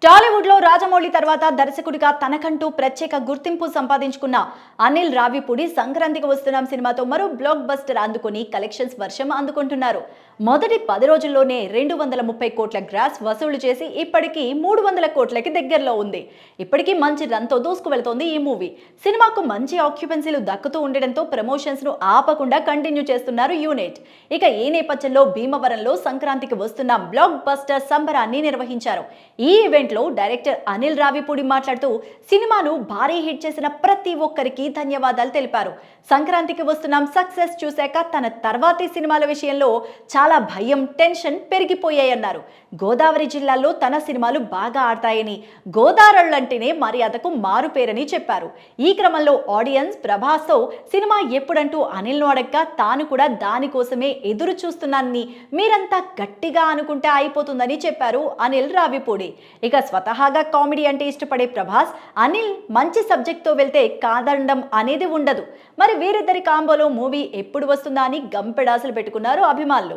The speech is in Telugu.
టాలీవుడ్ లో రాజమౌళి తర్వాత దర్శకుడిగా తనకంటూ ప్రత్యేక గుర్తింపు సంపాదించుకున్న అనిల్ రావిపూడి సంక్రాంతికి వస్తున్నాం సినిమాతో మరో బ్లాక్ బస్టర్ అందుకుని కలెక్షన్స్ వర్షం అందుకుంటున్నారు. మొదటి 10 రోజుల్లోనే 230 కోట్ల గ్రాస్ వసూలు చేసి ఇప్పటికీ 300 కోట్లకి దగ్గరలో ఉంది. ఇప్పటికీ మంచి రన్ తో దూసుకు వెళ్తోంది ఈ మూవీ. సినిమాకు మంచి ఆక్యుపెన్సీలు దక్కుతూ ఉండడంతో ప్రమోషన్స్ ను ఆపకుండా కంటిన్యూ చేస్తున్నారు యూనిట్. ఇక ఈ నేపథ్యంలో భీమవరంలో సంక్రాంతికి వస్తున్న బ్లాక్ బస్టర్ సంబరాన్ని నిర్వహించారు. ఈ ఈవెంట్ లో డైరెక్టర్ అనిల్ రావిపూడి మాట్లాడుతూ సినిమాను భారీ హిట్ చేసిన ప్రతి ఒక్కరికి ధన్యవాదాలు తెలిపారు. సంక్రాంతికి వస్తున్నాం సక్సెస్ చూశాక తన తర్వాతి సినిమాల విషయంలో చాలా భయం, టెన్షన్ పెరిగిపోయాయన్నారు. గోదావరి జిల్లాలో తన సినిమాలు బాగా ఆడతాయని, గోదావరులంటేనే మర్యాదకు మారుపేరని చెప్పారు. ఈ క్రమంలో ఆడియన్స్ ప్రభాస్తో సినిమా ఎప్పుడంటూ అనిల్ను అడగ్గా తాను కూడా దానికోసమే ఎదురు చూస్తున్నానని, మీరంతా గట్టిగా అనుకుంటే అయిపోతుందని చెప్పారు అనిల్ రావిపూడి. ఇక స్వతహాగా కామెడీ అంటే ఇష్టపడే ప్రభాస్, అనిల్ మంచి సబ్జెక్ట్తో వెళ్తే కాదనడం అనేది ఉండదు. మరి వీరిద్దరి కాంబోలో మూవీ ఎప్పుడు వస్తుందా అని గంపెడాసలు పెట్టుకున్నారు అభిమానులు.